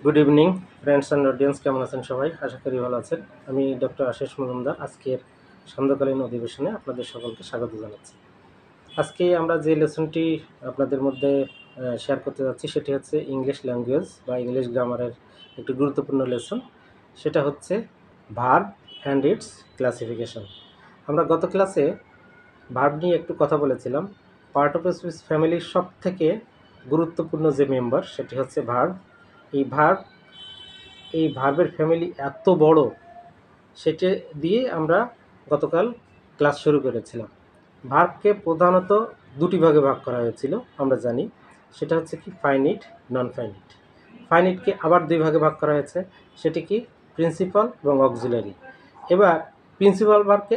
Good evening friends and audience, কেমন আছেন সবাই? আশা করি ভালো আছেন। আমি ডক্টর আশিস মজুমদার আজকের সান্ধ্যকালীন অধিবেশনে আপনাদের সকলকে স্বাগত জানাচ্ছি। আজকে আমরা যে লেসনটি আপনাদের মধ্যে শেয়ার করতে যাচ্ছি সেটি হচ্ছে ইংলিশ ল্যাঙ্গুয়েজ বা ইংলিশ গ্রামারের একটি গুরুত্বপূর্ণ লেসন। সেটা হচ্ছে ভার্ব অ্যান্ড ইটস ক্লাসিফিকেশন। আমরা গত ক্লাসে ভার্ব নিয়ে একটু কথা বলেছিলাম। পার্ট অফ স্পিচ ফ্যামিলির সব থেকে গুরুত্বপূর্ণ যে মেম্বার সেটি হচ্ছে ভার্ব। এই ভার্বের ফ্যামিলি এত বড়, সেটা দিয়ে আমরা গতকাল ক্লাস শুরু করেছিলাম। ভার্বকে প্রধানত দুটি ভাগে ভাগ করা হয়েছিল আমরা জানি, সেটা হচ্ছে কি ফাইনিট, নন ফাইনিট। ফাইনিটকে আবার দুই ভাগে ভাগ করা হয়েছে, সেটি কি প্রিন্সিপাল এবং অক্সিলারি। এবার প্রিন্সিপাল ভার্বকে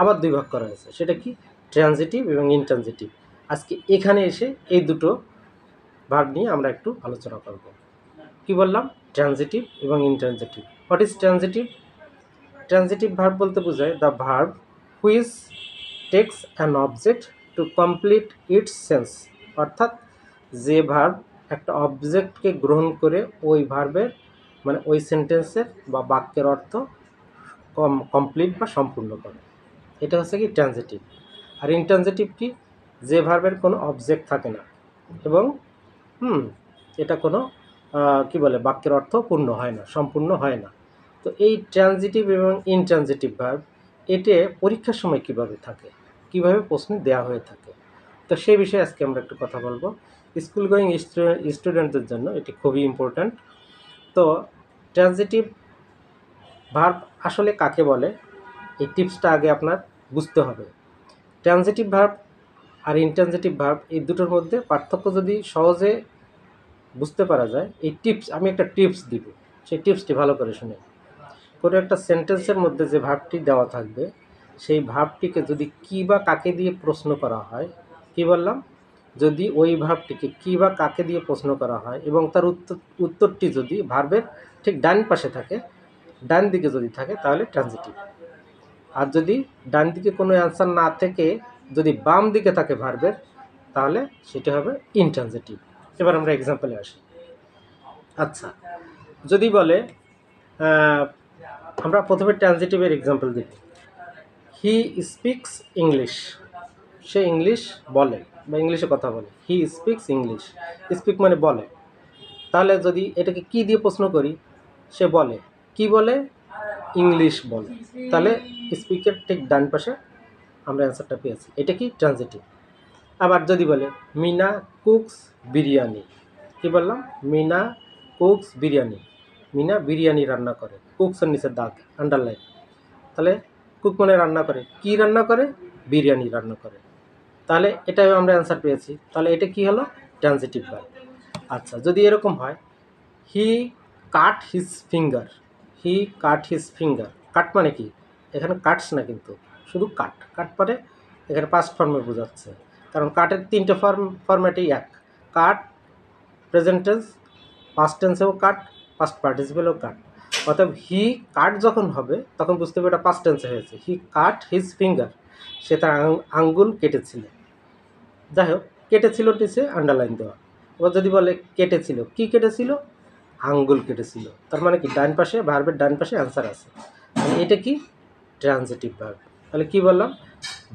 আবার দুই ভাগ করা হয়েছে, সেটা কি ট্রানজিটিভ এবং ইনট্রানজিটিভ। আজকে এখানে এসে এই দুটো ভার্ব নিয়ে আমরা একটু আলোচনা করব। কি বললাম? ট্রানজিটিভ এবং intransitive. What is transitive? Transitive verb বলতে বোঝায় the verb which takes an object to complete its sense. অর্থাৎ যে ভার্ব একটা অবজেক্টকে গ্রহণ করে ওই ভার্বের মানে ওই সেন্টেন্সের বা বাক্যের অর্থ কমপ্লিট বা সম্পূর্ণ করে, এটা হচ্ছে কি ট্রানজিটিভ। আর ইনট্রানজিটিভ কি? যে ভার্বের কোনো অবজেক্ট থাকে না এবং এটা কোনো কি বলে বাক্যের অর্থ পূর্ণ হয় না, সম্পূর্ণ হয় না। তো এই ট্রানজিটিভ এবং ইনট্রানজিটিভ ভার্ব এতে পরীক্ষার সময় কিভাবে থাকে, কিভাবে প্রশ্ন দেওয়া হয়ে থাকে, তো সেই বিষয়ে আজকে আমরা একটু কথা বলবো। স্কুল গোয়িং স্টুডেন্টদের জন্য এটি খুবই ইম্পর্ট্যান্ট। তো ট্রানজিটিভ ভার্ব আসলে কাকে বলে, এই টিপসটা আগে আপনার বুঝতে হবে। ট্রানজিটিভ ভার্ব আর ইনট্রানজিটিভ ভার্ব এই দুটোর মধ্যে পার্থক্য যদি সহজে বুঝতে পারা যায়, এই টিপস আমি একটা টিপস দিব, সেই টিপসটি ভালো করে শুনে। কোনো একটা সেন্টেন্সের মধ্যে যে ভার্বটি দেওয়া থাকবে, সেই ভার্বটিকে যদি কী বা কাকে দিয়ে প্রশ্ন করা হয়, কি বললাম, যদি ওই ভার্বটিকে কী বা কাকে দিয়ে প্রশ্ন করা হয় এবং তার উত্তরটি যদি ভার্বের ঠিক ডান পাশে থাকে, ডান দিকে যদি থাকে, তাহলে ট্রানজিটিভ। আর যদি ডান দিকে কোনো অ্যান্সার না থেকে যদি বাম দিকে থাকে ভার্বের, তাহলে সেটা হবে ইনট্রানজিটিভ। এবার আমরা এক্সাম্পলে আসি। আচ্ছা, যদি বলে আমরা প্রথমে ট্রানজিটিভের এক্সাম্পল দিই। He speaks English, say English বলে বা ইংলিশে কথা বলে। হি স্পিক্স ইংলিশ, স্পিক মানে বলে। তাহলে যদি এটাকে কি দিয়ে প্রশ্ন করি, সে বলে, কি বলে? ইংলিশ বলে। তাহলে স্পিকের ঠিক ডান পাশে আমরা অ্যান্সারটা পেয়েছি, এটা কি ট্রানজিটিভ। আবার যদি বলে মিনা কুকস বিরিয়ানি, কি বললাম? মিনা কুকস বিরিয়ানি, মিনা বিরিয়ানি রান্না করে, কুকসের নিচে দাগ আন্ডারলাইন। তাহলে কুক মানে রান্না করে, কি রান্না করে? বিরিয়ানি রান্না করে। তাহলে এটাও আমরা অ্যান্সার পেয়েছি। তাহলে এটা কি হলো? Transitive verb. আচ্ছা, যদি এরকম হয় হি কাট হিজ ফিঙ্গার, হি কাট হিজ ফিঙ্গার। কাট মানে কি? এখানে কাটস না, কিন্তু শুধু কাট। কাট মানে এখানে পাস্ট ফর্মে বোঝাচ্ছে, কারণ কাটের তিনটে ফর্ম্যাটেই এক। কাট প্রেজেন্ট টেন্স, পাস্ট টেন্সেও কাট, পাস্ট পার্টিসিপেলেও কাট। অর্থাৎ হি কাট যখন হবে তখন বুঝতে হবে এটা পাস্ট টেন্সে হয়েছে। হি কাট হিজ ফিঙ্গার, সে তার আঙ্গুল কেটেছিল। যাই হোক, কেটেছিল নিচে আন্ডারলাইন দেওয়া। এবার যদি বলে কেটেছিল, কি কেটেছিল? আঙ্গুল কেটেছিল। তার মানে কি ডান পাশে, ভার্বের ডান পাশে অ্যান্সার আছে। মানে এটা কি? Transitive verb. তাহলে কি বললাম?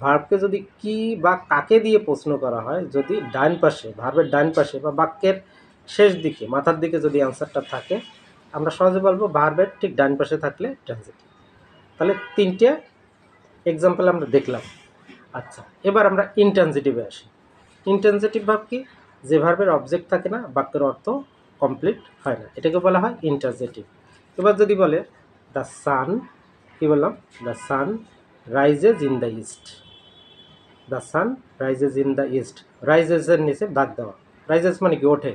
ভার্বকে যদি কি বা কাকে দিয়ে প্রশ্ন করা হয়, যদি ডান পাশে, ভার্বের ডান পাশে বা বাক্যের শেষ দিকে, মাথার দিকে যদি অ্যান্সারটা থাকে, আমরা সহজে বলবো ভার্বের ঠিক ডান পাশে থাকলে ট্রানজিটিভ। তাহলে তিনটে এক্সাম্পল আমরা দেখলাম। আচ্ছা, এবার আমরা ইনট্রানজিটিভে আসি। ইনট্রানজিটিভ ভার্ব কি? যে ভার্বের অবজেক্ট থাকে না, বাক্যের অর্থ কমপ্লিট হয় না, এটাকে বলা হয় ইনট্রানজিটিভ। এবার যদি বলে দ্য সান, কি বললাম? The sun rises in the east, the sun rises in the east. রাইজেজের নিচে দাগ দেওয়া। রাইজেজ মানে কি? ওঠে।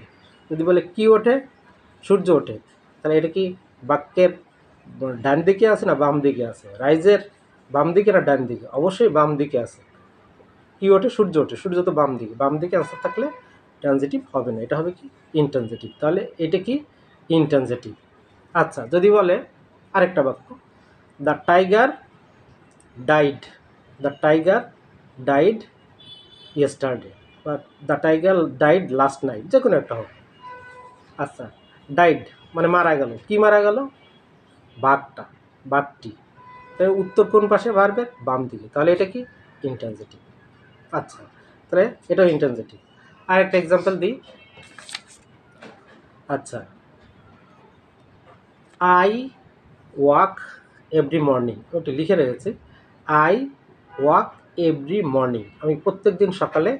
যদি বলে কি ওঠে? সূর্য ওঠে। তাহলে এটা কি বাক্যের ডান দিকে আছে না বাম দিকে আছে? রাইজের বাম দিকে না ডান দিকে? অবশ্যই বাম দিকে আছে। কি ওঠে? সূর্য ওঠে। সূর্য তো বাম দিকে, বাম দিকে অ্যান্সার থাকলে ট্রানজিটিভ হবে না, এটা হবে কি? ইনট্রানজিটিভ। তাহলে এটা কি? ইনট্রানজিটিভ। আচ্ছা, যদি বলে আরেকটা বাক্য, the tiger died, the tiger died yesterday, বা the tiger died last night, যে কোনো একটা হোক। আচ্ছা, ডাইড মানে মারা গেল। কি মারা গেল? বাঘটি। তাহলে উত্তর কোন পাশে ভার্বের? বাম দিকে। তাহলে এটা কি? ইন্ট্রানজিটিভ। আচ্ছা, তাহলে এটাও ইন্ট্রানজিটিভ। আর একটা এক্সাম্পল দিই। আচ্ছা, আই ওয়াক এভরি মর্নিং, ওটি লিখে রেখেছি। আই ওয়াক এভরি মর্নিং, আমি প্রত্যেক দিন সকালে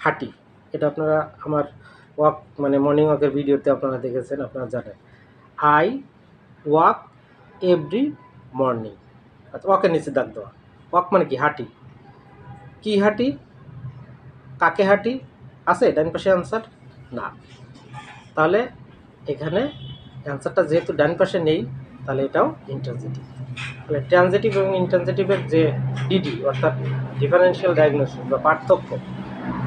হাঁটি। এটা আপনারা আমার ওয়াক মানে মর্নিং ওয়াকের ভিডিওতে আপনারা দেখেছেন, আপনারা জানেন। I walk every morning. আচ্ছা, ওয়াকের নিচে দাগ দেওয়া। ওয়াক মানে কি? হাঁটি। কি হাঁটি? কাকে হাঁটি? আছে ডান পাশে অ্যান্সার? না। তাহলে এখানে অ্যান্সারটা যেহেতু ডান পাশে নেই, তাহলে এটাও ইন্ট্রানজিটিভ। তাহলে ট্রানজিটিভ এবং ইন্ট্রানজিটিভের যে ডিডি অর্থাৎ ডিফারেন্সিয়াল ডায়াগনোসিস বা পার্থক্য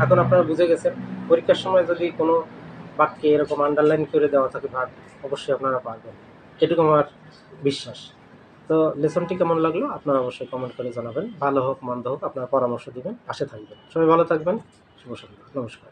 এখন আপনারা বুঝে গেছেন। পরীক্ষার সময় যদি কোনো বাক্যে এরকম আন্ডারলাইন করে দেওয়া থাকে ভাগ, অবশ্যই আপনারা পারবেন, এটুকু আমার বিশ্বাস। তো লেসনটি কেমন লাগলো আপনারা অবশ্যই কমেন্ট করে জানাবেন। ভালো হোক মন্দ হোক আপনারা পরামর্শ দিবেন, পাশে থাকবেন। সবাই ভালো থাকবেন। শুভ সন্ধ্যা। নমস্কার।